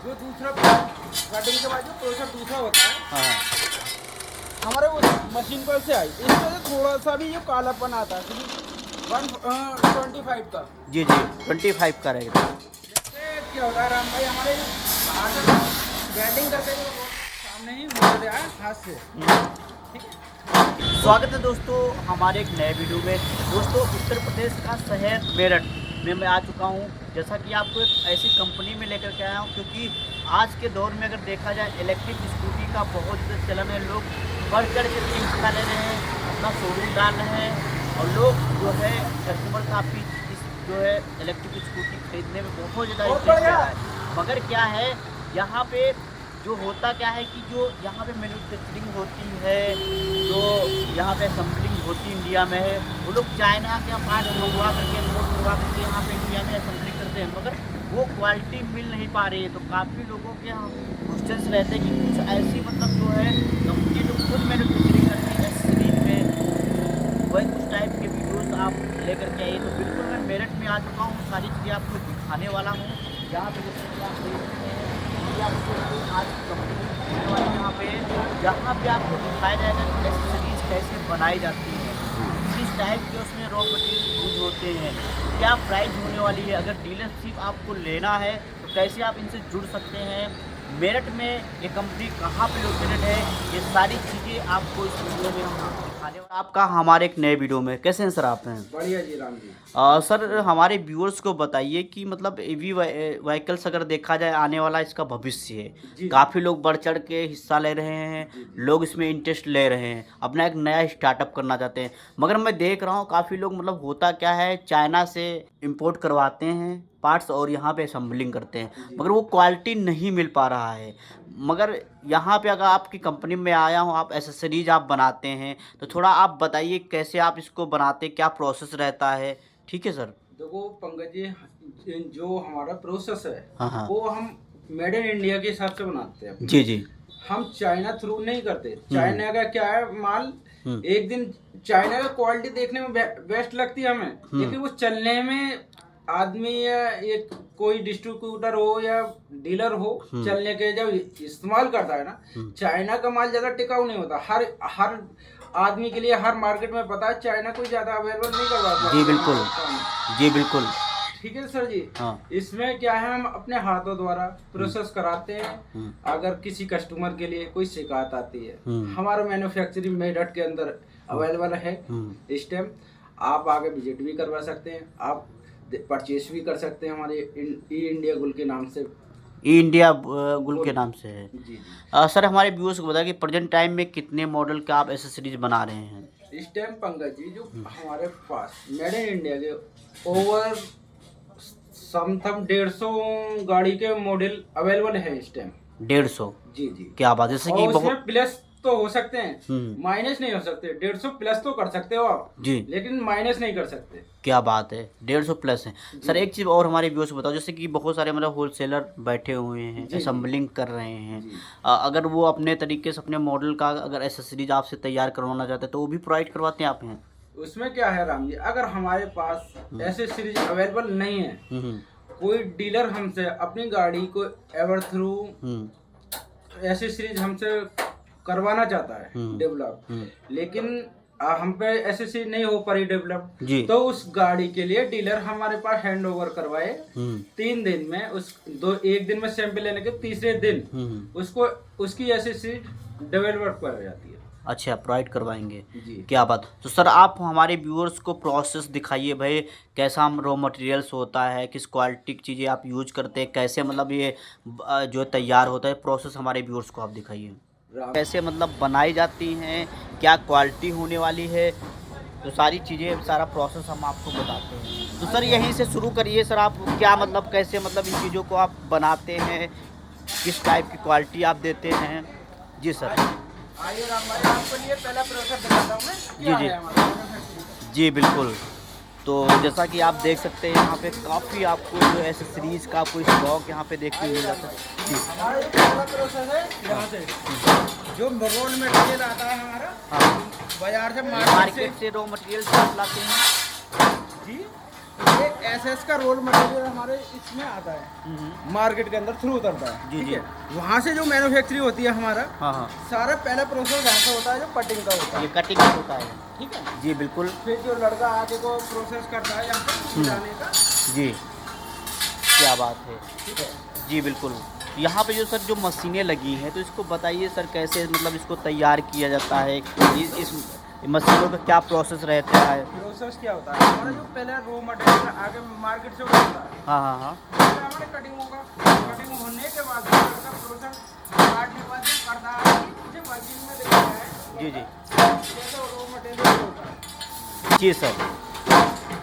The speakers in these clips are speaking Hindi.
जो दूसरा कटिंग के बाद जो प्रोसेस दूसरा होता है हाँ हमारे वो मशीन पर से आई, इसमें से थोड़ा सा भी ये कालापन आता है, 125 का। जी जी 25 का रहेगा। जैसे क्या होता है राम भाई, हमारे बाहर से वेल्डिंग करते हैं वो सामने ही मोड़ दिया है हाथ से। ठीक है, स्वागत है दोस्तों हमारे एक नए वीडियो में। दोस्तों उत्तर प्रदेश का शहर मेरठ में मैं आ चुका हूँ। जैसा कि आपको एक ऐसी कंपनी में लेकर के आया हूँ, क्योंकि आज के दौर में अगर देखा जाए इलेक्ट्रिक स्कूटी का बहुत चलन है। लोग बढ़ चढ़ के हिस्सा ले रहे हैं, अपना शोरूम डाल रहे हैं और लोग जो है कस्टमर काफ़ी जो है इलेक्ट्रिक स्कूटी खरीदने में बहुत ज़्यादा इंटरेस्ट है। मगर क्या है यहाँ पे जो होता क्या है कि जो यहाँ पे मैन्युफैक्चरिंग होती है, जो यहाँ पे असेंबलिंग होती इंडिया में है, वो लोग चाइना के पार्ट मंगवा करके इम्पोर्ट करवा करके यहाँ पे इंडिया में असेंबलिंग करते हैं, मगर वो क्वालिटी मिल नहीं पा रही है। तो काफ़ी लोगों के यहाँ क्वेश्चंस रहते हैं कि कुछ ऐसी मतलब जो है कंपनी जो खुद मैन्युफैक्चरिंग करती है सीरीज में, वही कुछ टाइप के वीडियोज़ आप लेकर के आइए। तो बिल्कुल मैं मेरठ में आ चुका हूँ, सारी चीज़ें आपको दिखाने वाला हूँ। यहाँ पे जैसे आप देख रहे हैं आपको आज कंपनी यहाँ पे जहाँ पे आपको दिखाया जाएगा कि एक्सेसरीज कैसे बनाई जाती है, किस टाइप के उसमें रॉ मटेरियल यूज होते हैं, क्या प्राइस होने वाली है, अगर डीलरशिप आपको लेना है तो कैसे आप इनसे जुड़ सकते हैं, मेरठ में ये कंपनी कहाँ पे लोकेटेड है, ये सारी चीज़ें आपको इस वीडियो में हम दिखाने वाले। आपका हमारे एक नए वीडियो में कैसे हैं सर आप हैं? बढ़िया जी राम जी। सर हमारे व्यूअर्स को बताइए कि मतलब ईवी व्हीकल्स अगर देखा जाए आने वाला इसका भविष्य है। काफ़ी लोग बढ़ चढ़ के हिस्सा ले रहे हैं, लोग इसमें इंटरेस्ट ले रहे हैं, अपना एक नया स्टार्टअप करना चाहते हैं। मगर मैं देख रहा हूँ काफ़ी लोग मतलब होता क्या है चाइना से इंपोर्ट करवाते हैं पार्ट्स और यहाँ पे असेंबलिंग करते हैं, मगर वो क्वालिटी नहीं मिल पा रहा है। मगर यहाँ पे अगर आपकी कंपनी में आया हूँ, आप एसेसरीज आप बनाते हैं, तो थोड़ा आप बताइए कैसे आप इसको बनाते, क्या प्रोसेस रहता है। ठीक है सर। देखो पंकज जी, जो हमारा प्रोसेस है हाँ हाँ वो हम मेड इन इंडिया के हिसाब से बनाते हैं। जी जी। हम चाइना थ्रू नहीं करते। चाइना का क्या है माल, हम्म। एक दिन चाइना का क्वालिटी देखने में बेस्ट लगती है हमें, लेकिन वो चलने में आदमी या एक कोई डिस्ट्रीब्यूटर हो या डीलर हो, चलने के जब इस्तेमाल करता है ना, चाइना का माल ज्यादा टिकाऊ नहीं होता। हर आदमी के लिए हर मार्केट में पता है चाइना कोई ज्यादा अवेलेबल नहीं करवाता। जी बिल्कुल, जी बिल्कुल। ठीक है सर जी। हाँ। इसमें क्या है, हम अपने हाथों द्वारा प्रोसेस कराते हैं। अगर किसी कस्टमर के लिए कोई शिकायत आती है, हमारा मैन्युफैक्चरिंग मेरठ के अंदर अवेलेबल है इस टाइम। आप आगे विजिट भी करवा सकते हैं, आप परचेस भी कर सकते हैं हमारे ई इंडिया गुल के नाम से। ई इंडिया गुल के नाम से है जी। सर हमारे व्यूअर्स को बताया कि प्रेजेंट टाइम में कितने मॉडल का आप एसेसरीज बना रहे हैं इस टाइम पंकज जी? जो हमारे पास मेड इन इंडिया के ओवर समथम 150 गाड़ी के मॉडल अवेलेबल है इस टाइम। 150? जी जी। क्या बात है। जैसे कि बहुत प्लस तो हो सकते हैं, माइनस नहीं हो सकते। 150 प्लस तो कर सकते हो आप जी, लेकिन माइनस नहीं कर सकते। क्या बात है, 150 प्लस है। सर एक चीज़ और हमारे व्यूअर्स को बताओ, जैसे कि बहुत सारे मतलब होलसेलर बैठे हुए हैं, असेंबलिंग कर रहे हैं, अगर वो अपने तरीके से अपने मॉडल का अगर एसेसरीज आपसे तैयार करवाना चाहते हैं तो वो भी प्रोवाइड करवाते हैं आप हैं? उसमें क्या है राम जी, अगर हमारे पास ऐसे सीरीज अवेलेबल नहीं है, कोई डीलर हमसे अपनी गाड़ी को एवर थ्रू ऐसे सीरीज हमसे करवाना चाहता है डेवलप, लेकिन हम पे ऐसे सीरीज नहीं हो पारी डेवलप, तो उस गाड़ी के लिए डीलर हमारे पास हैंड ओवर करवाए 3 दिन में, एक दिन में सैंपल लेने के तीसरे दिन उसको उसकी ऐसी सीरीज डेवलप कर जाती है। अच्छा, प्रोवाइड करवाएंगे जी। क्या बात। तो सर आप हमारे व्यूअर्स को प्रोसेस दिखाइए भाई, कैसा हम रॉ मटेरियल्स होता है, किस क्वालिटी की चीज़ें आप यूज करते हैं, कैसे मतलब ये जो तैयार होता है प्रोसेस हमारे व्यूअर्स को आप दिखाइए, कैसे मतलब बनाई जाती हैं, क्या क्वालिटी होने वाली है, तो सारी चीज़ें सारा प्रोसेस हम आपको बताते हैं। तो सर यहीं से शुरू करिए सर, आप क्या मतलब कैसे मतलब इन चीज़ों को आप बनाते हैं, किस टाइप की क्वालिटी आप देते हैं। जी सर। आइए राम भाई, आपको लिए पहला प्रोसेस दिखाता हूँ मैं। जी जी जी बिल्कुल। तो जैसा कि आप देख सकते हैं यहाँ पे काफ़ी आपको जो एसेसरीज का कोई स्टॉक यहाँ पे देखने को मिल जाता है। जी हमारा ये पहला प्रोसेस है यहाँ से जो रोड मटेरियल आता है हमारा। हाँ, बाजार से मार्केट से रॉ मटेरियल आप लाते हैं जी। ये एसएस का रोल मटेरियल हमारे इसमें आता है, मार्केट के अंदर थ्रू उतरता है। जी, ठीक जी। है, वहाँ से जो मैन्युफैक्चरिंग होती है हमारा, हाँ हाँ, सारा पहला प्रोसेस वहाँ से होता है जो कटिंग का होता ये है। कटिंग होता है। ठीक है, जी बिल्कुल। फिर जो लड़का आगे को प्रोसेस करता है यहाँ पे जाने का। जी, क्या बात है। ठीक है, जी बिल्कुल। यहाँ पे जो सर जो मशीनें लगी हैं, तो इसको बताइए सर कैसे मतलब इसको तैयार किया जाता है, इस मशीनों का क्या प्रोसेस रहता है। प्रोसेस क्या होता है हमारा, जो पहले रो मटेरियल आगे मार्केट से होता है, हाँ हाँ हाँ, फिर हमारे कटिंग होगा। कटिंग होने के बाद उसका प्रोसेस काटने के बाद जो करता है, मुझे मशीन में देखा है। जी जी जैसे रो मटेरियल होता है, जी सर।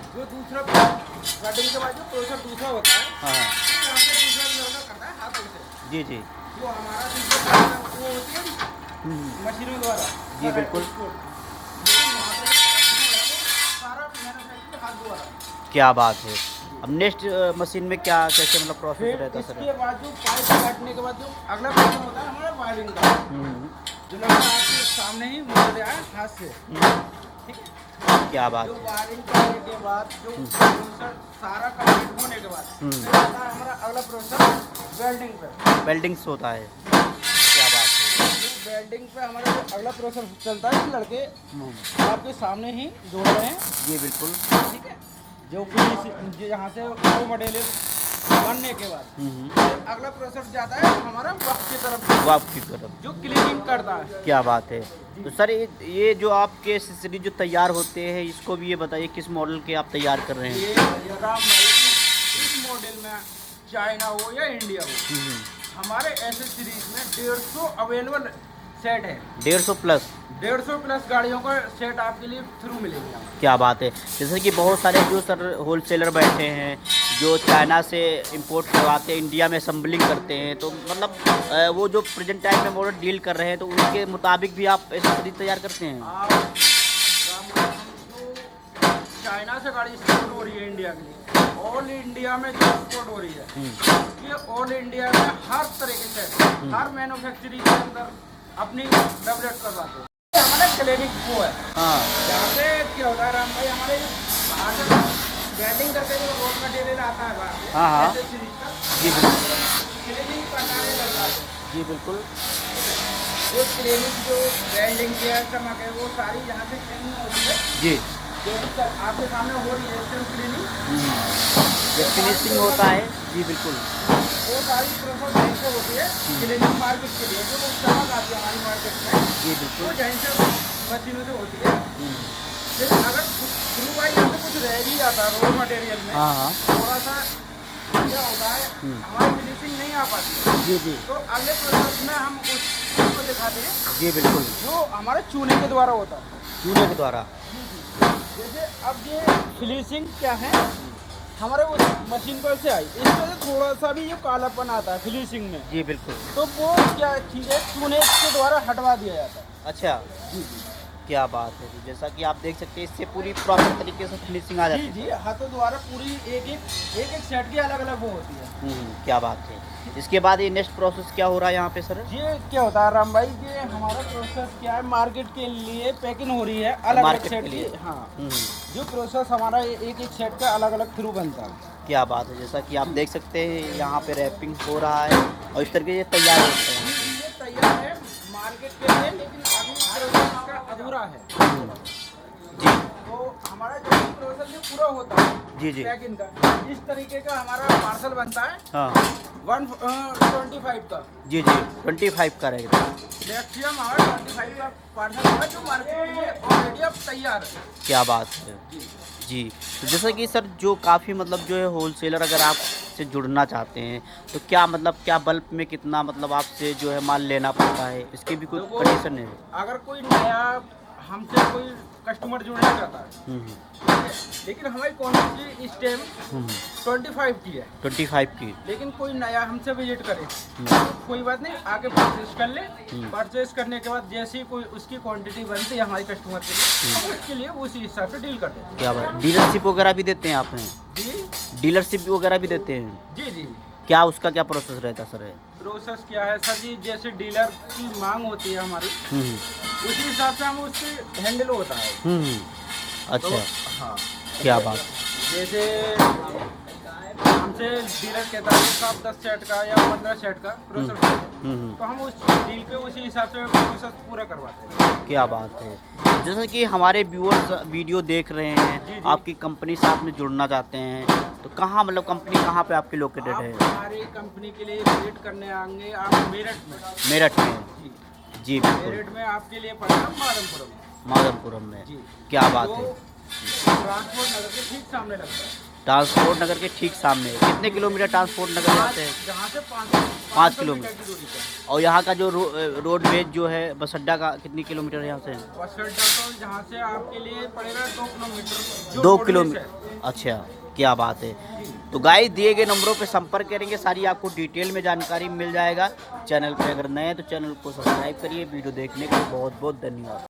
जो दूसरा कटिंग के बाद जो प्रोसेस दूसरा होता है, हाँ हाँ, यहाँ पे दूसरा लड़का करता है हाथों से। जी जी जो हमारा दूसरा वो होती है मशीनों द्वारा। जी बिल्कुल। लेकिन वहाँ पे सारा मैन्युफैक्चरिंग हाथ द्वारा। क्या बात है। अब नेक्स्ट मशीन में क्या कैसे मतलब प्रोसेस फिर रहता है सर। इसके बाद जो पाइप काटने के बाद जो अगला प्रोसेस होता है हमारा वायरिंग का, जो लड़का आपके सामने ही मोड़ दिया है हाथ से। ठीक है, क्या बात जो है। वायरिंग करने के बाद जो प्रोसेस सारा कंप्लीट होने के बाद फिर आता है हमारा अगला प्रोसेस वेल्डिंग पे। वेल्डिंग्स होता है। क्या बात है। जो वेल्डिंग पे हमारा जो अगला प्रोसेस चलता है, लड़के आपके सामने ही जोड़ रहे हैं। जी बिल्कुल। ठीक है, जो जो यहाँ से वो मटेरियल बनने के बाद फिर अगला प्रोसेस जाता है हमारा वक्त की तरफ, वाप की तरफ। जो क्लीनिंग करता है। क्या बात है। तो सर ये जो आपके एक्सेसरी जो तैयार होते हैं, इसको भी ये बताइए किस मॉडल के आप तैयार कर रहे हैं। ये राम भाई इस मॉडल में चाइना हो या इंडिया हो, हमारे ऐसे सीरीज में 150 अवेलेबल सेट है। 150 प्लस। 150 प्लस गाड़ियों का सेट आपके लिए थ्रू मिलेगी। क्या बात है। जैसे कि बहुत सारे जो सर होलसेलर बैठे हैं जो चाइना से इंपोर्ट करवाते हैं, इंडिया में असम्बलिंग करते हैं, तो मतलब वो जो प्रेजेंट टाइम में मॉडल डील कर रहे हैं, तो उनके मुताबिक भी आप एक्सेसरी तैयार करते हैं। आप जो चाइना से गाड़ी एक्सपोर्ट हो रही है इंडिया के लिए, ऑल इंडिया में जो एक्सपोर्ट हो रही है, ये ऑल इंडिया में हर तरह के सेट हर मैन्युफैक्चरिंग के अंदर अपनी डेवलप करवाते हैं। हमारा क्लिनिक वो है, हाँ, यहाँ पे क्या होता है राम भाई, हमारे बाहर से वेल्डिंग करके जो रोड मटेरियल आता है बाहर से, हाँ, हाँ। ऐसे सीरीज का जी बिल्कुल। क्लीनिंग करने लगता है। जी बिल्कुल। जो क्लीनिंग जो वेल्डिंग की है, चमक है, वो सारी यहाँ से क्लीनिंग होती है। जी, जो भी आपके सामने हो रही है क्लीनिंग, ये फिनिशिंग होता है। जी बिल्कुल। वो सारी प्रोसेस यहीं से होती है क्लीनिंग मार्केट के लिए। जो चमक आती है हमारी मार्केट में, जी वो बिल्कुल। यहीं से मशीनों से होती है। लेकिन अगर थ्रू वाइज यहाँ पे कुछ रह भी जाता है रॉ मटेरियल में, हाँ हाँ, थोड़ा सा क्या होता है, हमारी फिनिशिंग नहीं आ पाती है, जी जी तो अगले प्रोसेस में हम उसको दिखाते हैं जी बिल्कुल। जो हमारे चूने के द्वारा होता है। चूने के द्वारा। जैसे अब ये फिनिशिंग क्या है, हमारे वो मशीन पर से आई, इसमें से थोड़ा सा भी ये कालापन आता है फिनिशिंग में, जी बिल्कुल। तो वो क्या चीज़ है, चूने के द्वारा हटवा दिया जाता है। अच्छा, जी जी क्या बात है। तो जैसा कि आप देख सकते हैं, इससे पूरी प्रॉपर तरीके से फिनिशिंग आ जाती जी है। जी, हाथों द्वारा पूरी एक एक सेट की अलग अलग वो होती है। क्या बात है। इसके बाद ये नेक्स्ट प्रोसेस क्या हो रहा है यहाँ पे सर। ये क्या होता है राम भाई, ये हमारा प्रोसेस क्या है, मार्केट के लिए पैकिंग हो रही है अलग अलग मार्केट सेट के की। लिए। हाँ, जो प्रोसेस हमारा एक एक सेट का अलग अलग थ्रू बनता है। क्या बात है। जैसा कि आप देख सकते हैं, यहाँ पे रैपिंग हो रहा है और इस तरीके से तैयार होता है। ये तैयार है मार्केट के लिए, लेकिन अभी प्रोसेस का अधूरा है। जी तो हमारा जो प्रोसेस जो पूरा होता है जी जी, पैकिंग का, इस तरीके का हमारा पार्सल बनता है हाँ 125 का। जी जी, 25 का रहेगा। मैक्सिमम हमारा 25 का पार्सल है जो मार्केट के लिए ऑलरेडी अब तैयार है। क्या बात है। जी, तो जैसा कि सर जो काफ़ी मतलब जो है होलसेलर अगर आपसे जुड़ना चाहते हैं, तो क्या मतलब क्या बल्क में कितना मतलब आपसे जो है माल लेना पड़ता है, इसकी भी कोई देखो, कंडीशन है। अगर कोई नया हमसे कोई कस्टमर जुड़ना चाहता है, ठीक है, लेकिन हमारी क्वांटिटी इस टाइम 25 की है, 25 की। लेकिन कोई नया हमसे विजिट करे तो कोई बात नहीं, आके परचेज कर ले। परचेज करने के बाद जैसी कोई उसकी क्वांटिटी बनती है हमारे कस्टमर के लिए, हम उसके लिए उसी हिसाब से डील करते हैं। क्या बात। डीलरशिप वगैरह भी देते हैं आपने। जी डीलरशिप वगैरह भी देते हैं। जी जी। क्या उसका क्या प्रोसेस रहता है सर। प्रोसेस क्या है सर जी, जैसे डीलर की मांग होती है हमारी, उसी हिसाब से हम उससे हैंडल होता है। अच्छा, हाँ, क्या बात। जैसे हमसे डीलर कहता है कि आप 10 सेट का या 15 सेट का प्रोसेस तो हम उस डील पे उसी हिसाब से प्रोसेस पूरा करवाते हैं। क्या बात है। जैसे कि हमारे व्यूअर्स वीडियो देख रहे हैं, जी। आपकी कंपनी से आपने जुड़ना चाहते हैं तो कहाँ, मतलब कंपनी कहाँ पे आपकी लोकेटेड आप है? हमारी कंपनी के लिए विजिट करने आएंगे आप मेरठ में। मेरठ में? जी, जी बिल्कुल। मेरठ में आपके लिए पड़ेगा माधमपुरम। माधमपुरम में? जी। क्या बात तो है। ट्रांसपोर्ट नगर के ठीक सामने लगता है। ट्रांसपोर्ट नगर के ठीक सामने। कितने किलोमीटर ट्रांसपोर्ट नगर यहाँ से? जहाँ से 5 किलोमीटर की दूरी पे। और यहाँ का जो रोडवेज जो है बस अड्डा का कितनी किलोमीटर है यहाँ से? बस अड्डा तो जहाँ से आपके लिए पड़ेगा 2 किलोमीटर। जो 2 रोडवेज किलोमीटर? है। अच्छा, क्या बात है। तो गाइस दिए गए नंबरों पे संपर्क करेंगे, सारी आपको डिटेल में जानकारी मिल जाएगा। चैनल पे अगर नए हैं तो चैनल को सब्सक्राइब करिए। वीडियो देखने के लिए बहुत बहुत धन्यवाद।